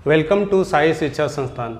Welcome to Sai शिक्षा संस्थान।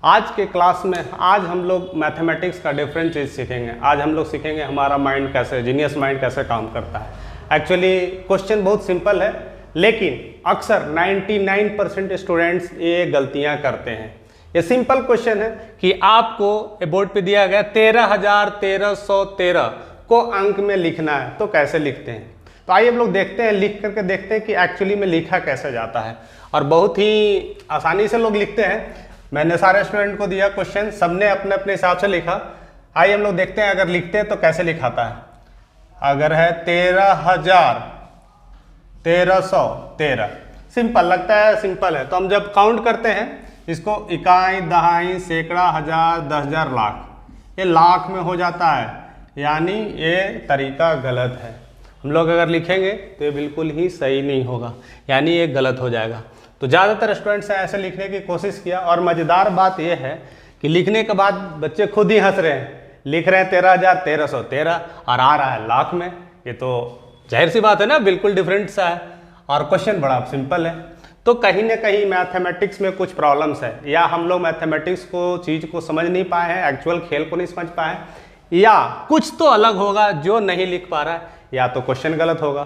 आज के क्लास में आज हम लोग मैथमेटिक्स का डिफरेंट चीज़ सीखेंगे। आज हम लोग सीखेंगे हमारा माइंड कैसे, जीनियस माइंड कैसे काम करता है। एक्चुअली क्वेश्चन बहुत सिंपल है, लेकिन अक्सर 99% स्टूडेंट्स ये गलतियां करते हैं। ये सिंपल क्वेश्चन है कि आपको बोर्ड पे दिया गया 13,1313 को अंक में लिखना है, तो कैसे लिखते हैं। तो आइए हम लोग देखते हैं, लिख करके देखते हैं कि एक्चुअली में लिखा कैसे जाता है। और बहुत ही आसानी से लोग लिखते हैं। मैंने सारे स्टूडेंट को दिया क्वेश्चन, सबने अपने अपने हिसाब से लिखा। आइए हम लोग देखते हैं अगर लिखते हैं तो कैसे लिखाता है। अगर है 13,1313, सिंपल लगता है, सिंपल है। तो हम जब काउंट करते हैं इसको इकाई, दहाई, सैकड़ा, हजार, 10,000, लाख, ये लाख में हो जाता है, यानी ये तरीका गलत है। हम लोग अगर लिखेंगे तो ये बिल्कुल ही सही नहीं होगा, यानी ये गलत हो जाएगा। तो ज़्यादातर स्टूडेंट्स ने ऐसे लिखने की कोशिश किया। और मज़ेदार बात यह है कि लिखने के बाद बच्चे खुद ही हंस रहे हैं, लिख रहे हैं 13,1313 और आ रहा है लाख में। ये तो जाहिर सी बात है ना, बिल्कुल डिफरेंट सा है। और क्वेश्चन बड़ा सिंपल है। तो कहीं ना कहीं मैथमेटिक्स में कुछ प्रॉब्लम्स है, या हम लोग मैथमेटिक्स को चीज़ को समझ नहीं पाए हैं, एक्चुअल खेल को नहीं समझ पाए, या कुछ तो अलग होगा जो नहीं लिख पा रहा है, या तो क्वेश्चन गलत होगा।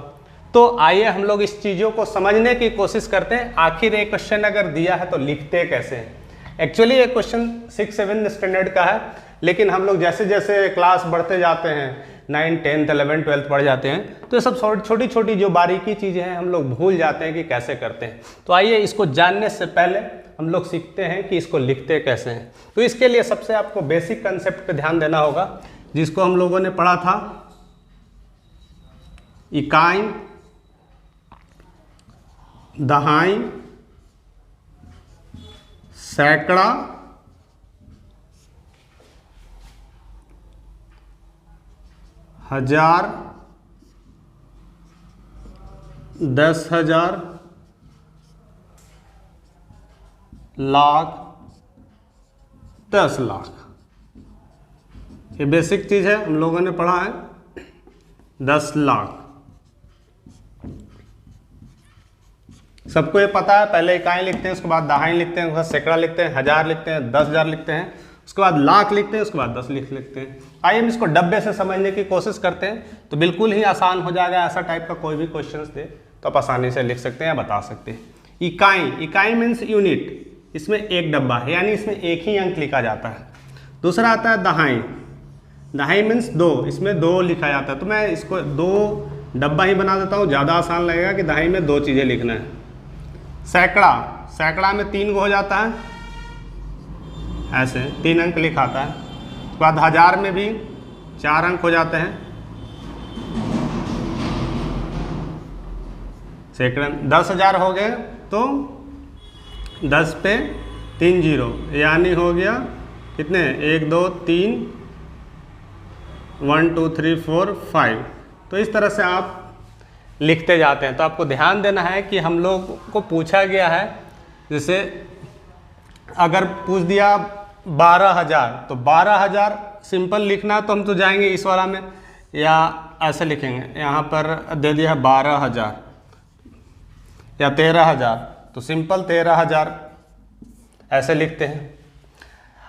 तो आइए हम लोग इस चीज़ों को समझने की कोशिश करते हैं। आखिर एक क्वेश्चन अगर दिया है तो लिखते कैसे हैं। एक्चुअली ये क्वेश्चन 6-7 स्टैंडर्ड का है, लेकिन हम लोग जैसे जैसे क्लास बढ़ते जाते हैं, 9, 10, 11, 12 पढ़ जाते हैं, तो ये सब छोटी छोटी जो बारीकी चीज़ें हैं हम लोग भूल जाते हैं कि कैसे करते हैं। तो आइए इसको जानने से पहले हम लोग सीखते हैं कि इसको लिखते कैसे हैं। तो इसके लिए सबसे आपको बेसिक कंसेप्ट पे ध्यान देना होगा, जिसको हम लोगों ने पढ़ा था इकाई, दहाई, सैकड़ा, हजार, 10,000, लाख, 10 लाख। ये बेसिक चीज़ है, हम लोगों ने पढ़ा है। 10 लाख सबको ये पता है। पहले इकाई लिखते हैं, उसके बाद दहाई लिखते हैं, उसके बाद सैकड़ा लिखते हैं, हजार लिखते हैं, 10,000 लिखते हैं, उसके बाद लाख लिखते हैं, उसके बाद 10 लिखते हैं। आइए हम इसको डब्बे से समझने की कोशिश करते हैं, तो बिल्कुल ही आसान हो जाएगा। ऐसा टाइप का कोई भी क्वेश्चन दे तो आप आसानी से लिख सकते हैं या बता सकते हैं। इकाई, इकाई मीन्स यूनिट, इसमें एक डब्बा है, यानी इसमें एक ही अंक लिखा जाता है। दूसरा आता है दहाई, दहाई मीन्स 2, इसमें 2 लिखा जाता है। तो मैं इसको 2 डब्बा ही बना देता हूँ, ज़्यादा आसान लगेगा कि दहाई में 2 चीज़ें लिखना है। सैकड़ा, सैकड़ा में 3 हो जाता है, ऐसे 3 अंक लिखाता है। उसके बाद हजार में भी 4 अंक हो जाते हैं। सैकड़ा 10,000 हो गए तो 10 पे 3 0, यानी हो गया कितने, 1 2 3, 1 2 3 4 5। तो इस तरह से आप लिखते जाते हैं। तो आपको ध्यान देना है कि हम लोग को पूछा गया है, जैसे अगर पूछ दिया 12,000, तो 12,000 सिंपल लिखना है, तो हम तो जाएंगे इस वाला में, या ऐसे लिखेंगे। यहाँ पर दे दिया 12,000 या 13,000, तो सिंपल 13,000 ऐसे लिखते हैं।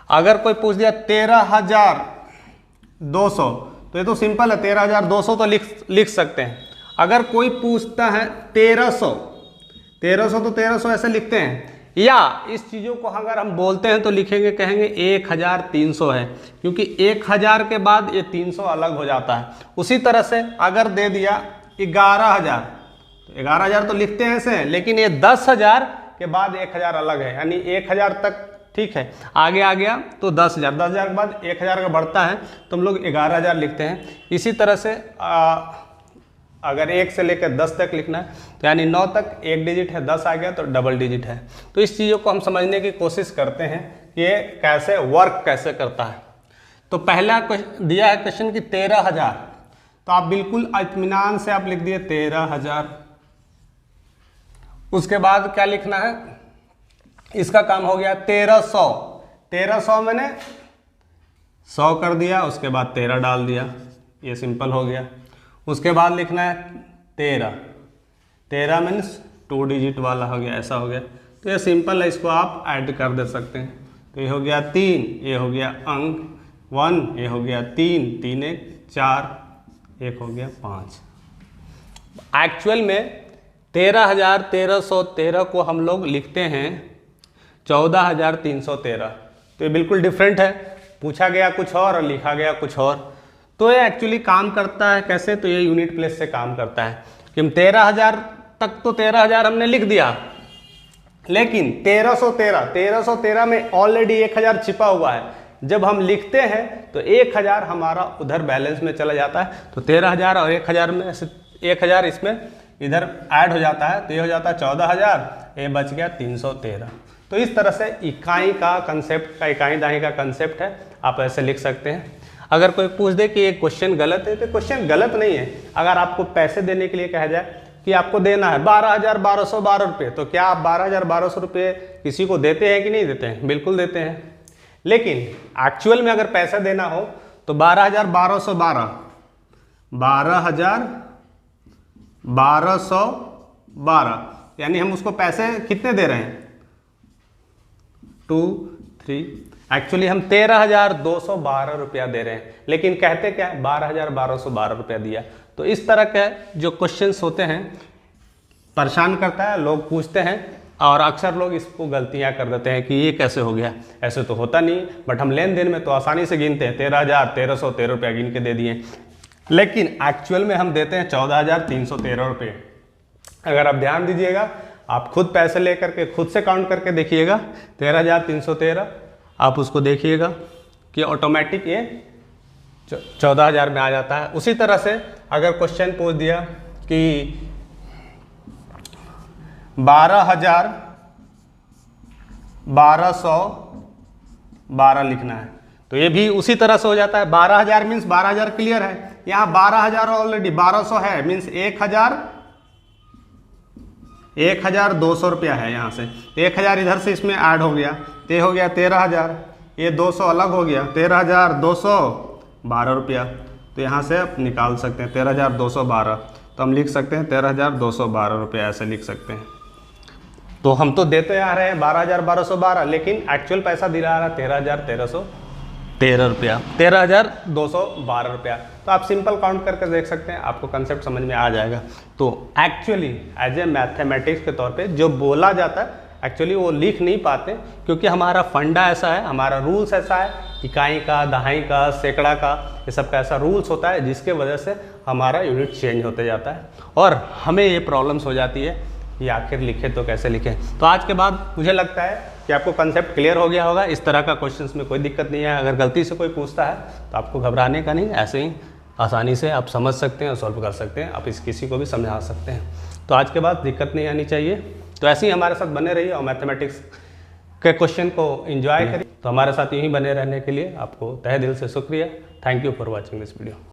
अगर कोई पूछ दिया 13,200, तो ये तो सिंपल है, 13,200 तो लिख सकते हैं। अगर कोई पूछता है 1300, तो 1300 ऐसे लिखते हैं। या इस चीज़ों को अगर हम बोलते हैं तो लिखेंगे, कहेंगे 1,300 है, क्योंकि 1,000 के बाद ये 300 अलग हो जाता है। उसी तरह से अगर दे दिया 11,000, तो 11,000 तो लिखते हैं ऐसे, लेकिन ये 10,000 के बाद 1,000 अलग है, यानी 1,000 तक ठीक है। आगे आ गया तो 10,000, 10,000 के बाद 1,000 का बढ़ता है, तो हम लोग 11,000 लिखते हैं। इसी तरह से अगर 1 से लेकर 10 तक लिखना है, तो यानी 9 तक एक डिजिट है, 10 आ गया तो डबल डिजिट है। तो इस चीज़ों को हम समझने की कोशिश करते हैं कि ये कैसे वर्क कैसे करता है। तो पहला दिया है क्वेश्चन कि 13,000, तो आप बिल्कुल इत्मीनान से आप लिख दिए 13,000। उसके बाद क्या लिखना है, इसका काम हो गया 1300, 1300 मैंने 100 कर दिया, उसके बाद 13 डाल दिया, ये सिंपल हो गया। उसके बाद लिखना है 13, 13 मीन्स 2 डिजिट वाला हो गया, ऐसा हो गया। तो ये सिंपल है, इसको आप ऐड कर दे सकते हैं। तो ये हो गया 3, ये हो गया अंक 1, ये हो गया 3, 3 1 4, एक हो गया 5। एक्चुअल में 13,1313 को हम लोग लिखते हैं 14,313। तो ये बिल्कुल डिफरेंट है, पूछा गया कुछ और लिखा गया कुछ और। तो ये एक्चुअली काम करता है कैसे, तो ये यूनिट प्लेस से काम करता है कि हम 13,000 तक तो 13,000 हमने लिख दिया, लेकिन 1313 में ऑलरेडी 1,000 छिपा हुआ है। जब हम लिखते हैं तो 1,000 हमारा उधर बैलेंस में चला जाता है, तो 13,000 और 1,000 में से 1,000 इसमें इधर ऐड हो जाता है, तो ये हो जाता है 14,000, ये बच गया 313। तो इस तरह से इकाई का कंसेप्ट का, इकाई दहाई का कंसेप्ट है, आप ऐसे लिख सकते हैं। अगर कोई पूछ दे कि ये क्वेश्चन गलत है, तो क्वेश्चन गलत नहीं है। अगर आपको पैसे देने के लिए कहा जाए कि आपको देना है 12,1212 रुपये, तो क्या आप 12,1200 रुपये किसी को देते हैं कि नहीं देते हैं? बिल्कुल देते हैं। लेकिन एक्चुअल में अगर पैसा देना हो तो 12,1212, 12,1212, यानी हम उसको पैसे कितने दे रहे हैं? 2 3, एक्चुअली हम 13,212 रुपया दे रहे हैं, लेकिन कहते क्या है 12,1212 रुपया दिया। तो इस तरह के जो क्वेश्चंस होते हैं परेशान करता है, लोग पूछते हैं और अक्सर लोग इसको गलतियां कर देते हैं कि ये कैसे हो गया, ऐसे तो होता नहीं। बट हम लेन देन में तो आसानी से गिनते हैं, 13,1313 रुपया गिन के दे दिए, लेकिन एक्चुअल में हम देते हैं 14,313 रुपये। अगर आप ध्यान दीजिएगा, आप खुद पैसे लेकर के खुद से काउंट करके देखिएगा 13,313, आप उसको देखिएगा कि ऑटोमेटिक ये 14,000 में आ जाता है। उसी तरह से अगर क्वेश्चन पूछ दिया कि 12,1212 लिखना है, तो ये भी उसी तरह से हो जाता है। 12,000 मीन्स 12,000 क्लियर है, यहाँ 12,000 ऑलरेडी 1,200 है, मीन्स 1,200 रुपया है यहाँ से। 1,000 इधर से इसमें ऐड हो गया, तो ये हो गया 13,000, ये 200 अलग हो गया, 13,212 रुपया। तो यहाँ से आप निकाल सकते हैं 13,212, तो हम लिख सकते हैं 13,212 रुपया, ऐसे लिख सकते हैं। तो हम तो देते आ रहे हैं 12,1212, लेकिन एक्चुअल पैसा दिला रहा है 13,1313 रुपया, 13,212 रुपया। तो आप सिंपल काउंट करके देख सकते हैं, आपको कंसेप्ट समझ में आ जाएगा। तो एक्चुअली एज ए मैथमेटिक्स के तौर पे जो बोला जाता है, एक्चुअली वो लिख नहीं पाते, क्योंकि हमारा फंडा ऐसा है, हमारा रूल्स ऐसा है, इकाई का, दहाई का, सैकड़ा का, ये सब का ऐसा रूल्स होता है, जिसके वजह से हमारा यूनिट चेंज होते जाता है और हमें ये प्रॉब्लम्स हो जाती है कि आखिर लिखे तो कैसे लिखें। तो आज के बाद मुझे लगता है कि आपको कंसेप्ट क्लियर हो गया होगा। इस तरह का क्वेश्चंस में कोई दिक्कत नहीं है। अगर गलती से कोई पूछता है तो आपको घबराने का नहीं, ऐसे ही आसानी से आप समझ सकते हैं और सॉल्व कर सकते हैं, आप किसी को भी समझा सकते हैं। तो आज के बाद दिक्कत नहीं आनी चाहिए। तो ऐसे ही हमारे साथ बने रहिए और मैथमेटिक्स के क्वेश्चन को एंजॉय करिए। तो हमारे साथ यूँ ही बने रहने के लिए आपको तहे दिल से शुक्रिया। Thank you for watching this video.